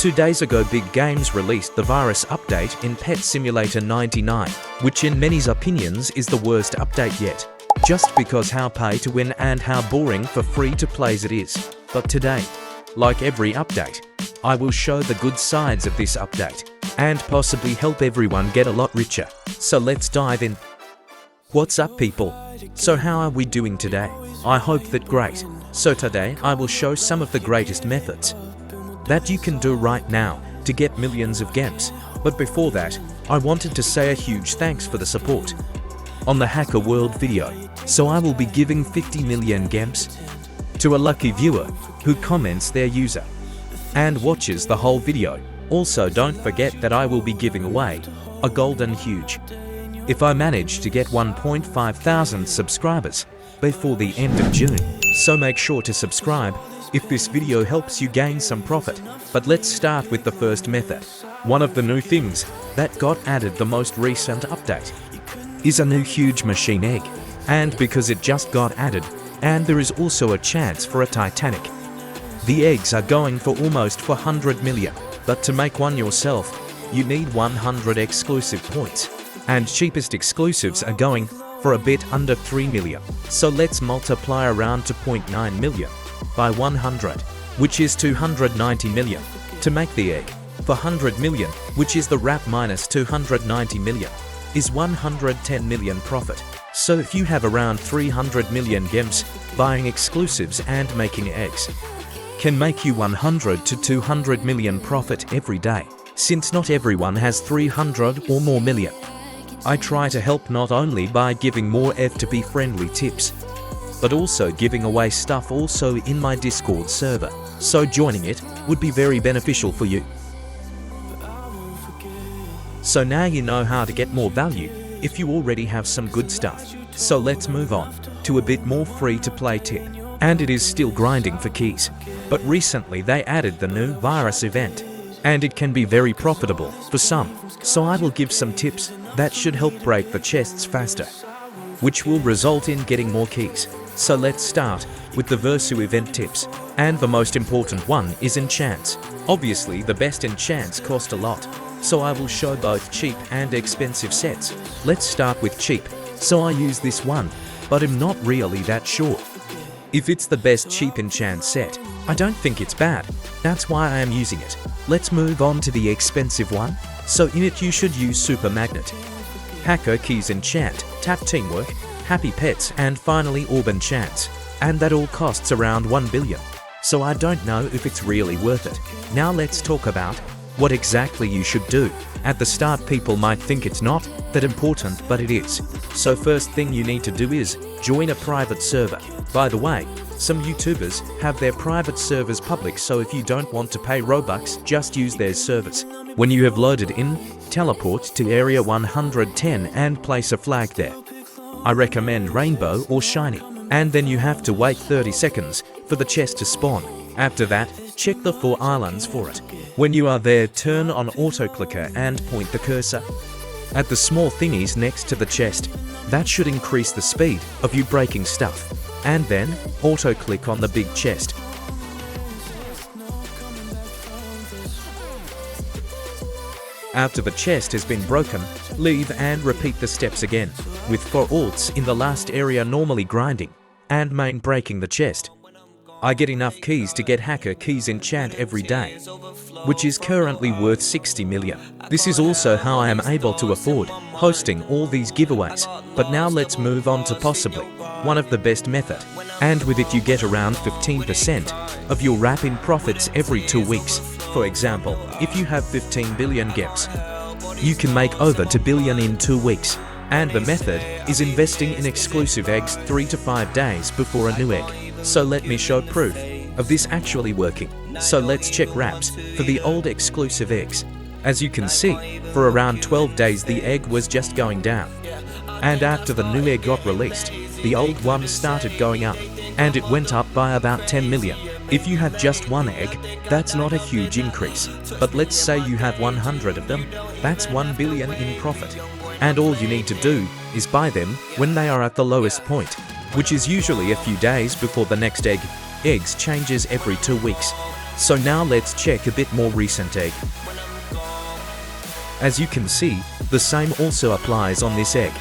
2 days ago, Big Games released the virus update in Pet Simulator 99, which in many's opinions is the worst update yet. Just because how pay to win and how boring for free to plays it is. But today, like every update, I will show the good sides of this update and possibly help everyone get a lot richer. So let's dive in. What's up, people? So how are we doing today? I hope that great. So today I will show some of the greatest methods that you can do right now to get millions of gems. But before that, I wanted to say a huge thanks for the support on the Hacker World video. So I will be giving 50 million gems to a lucky viewer who comments their user and watches the whole video. Also, don't forget that I will be giving away a golden huge if I manage to get 1.5 thousand subscribers before the end of June. So make sure to subscribe if this video helps you gain some profit. But let's start with the first method. One of the new things that got added the most recent update is a new huge machine egg. And because it just got added, and there is also a chance for a Titanic, the eggs are going for almost 400 million. But to make one yourself, you need 100 exclusive points. And cheapest exclusives are going for a bit under 3 million. So let's multiply around to 0.9 million by 100, which is 290 million, to make the egg. For 100 million, which is the wrap minus 290 million, is 110 million profit. So if you have around 300 million gems, buying exclusives and making eggs can make you 100 to 200 million profit every day, since not everyone has 300 or more million. I try to help not only by giving more FTP friendly tips, but also giving away stuff also in my Discord server. So joining it would be very beneficial for you. So now you know how to get more value if you already have some good stuff. So let's move on to a bit more free to play tip. And it is still grinding for keys. But recently they added the new virus event, and it can be very profitable for some. So I will give some tips that should help break the chests faster, which will result in getting more keys. So let's start with the Versu event tips. And the most important one is enchants. Obviously the best enchants cost a lot, so I will show both cheap and expensive sets. Let's start with cheap. So I use this one, but I'm not really that sure if it's the best cheap enchant set. I don't think it's bad, that's why I am using it. Let's move on to the expensive one. So in it you should use Super Magnet, Hacker Keys Enchant, Tap Teamwork, Happy Pets, and finally Orb Enchants. And that all costs around 1 billion. So I don't know if it's really worth it. Now let's talk about what exactly you should do. At the start people might think it's not that important, but it is. So first thing you need to do is join a private server. By the way, some YouTubers have their private servers public, so if you don't want to pay Robux, just use their servers. When you have loaded in, teleport to area 110 and place a flag there. I recommend Rainbow or Shiny. And then you have to wait 30 seconds for the chest to spawn. After that, check the 4 islands for it. When you are there, turn on auto clicker and point the cursor at the small thingies next to the chest. That should increase the speed of you breaking stuff. And then auto click on the big chest. After the chest has been broken, leave and repeat the steps again, with 4 alts in the last area normally grinding and main breaking the chest. I get enough keys to get Hacker Keys Enchant every day, which is currently worth 60 million. This is also how I am able to afford hosting all these giveaways. But now let's move on to possibly one of the best method. And with it you get around 15% of your wrap in profits every 2 weeks. For example, if you have 15 billion gems, you can make over 2 billion in 2 weeks. And the method is investing in exclusive eggs 3 to 5 days before a new egg. So let me show proof of this actually working. So let's check wraps for the old exclusive eggs. As you can see, for around 12 days the egg was just going down. And after the new egg got released, the old one started going up, and it went up by about 10 million. If you have just 1 egg, that's not a huge increase. But let's say you have 100 of them, that's 1 billion in profit. And all you need to do is buy them when they are at the lowest point, which is usually a few days before the next egg. Eggs changes every 2 weeks. So now let's check a bit more recent egg. As you can see, the same also applies on this egg.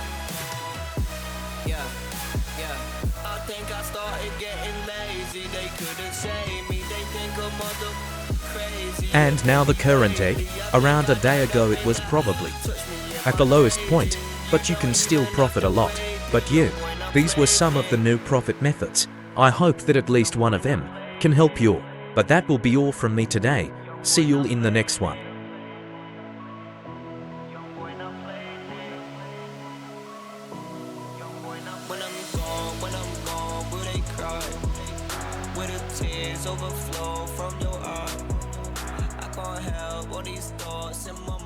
And now the current egg, around a day ago it was probably at the lowest point, but you can still profit a lot. But yeah, these were some of the new profit methods. I hope that at least one of them can help you. But that will be all from me today. See you all in the next one. When I'm gone, will they cry? Will the tears overflow from your eyes? I can't help all these thoughts in my mind.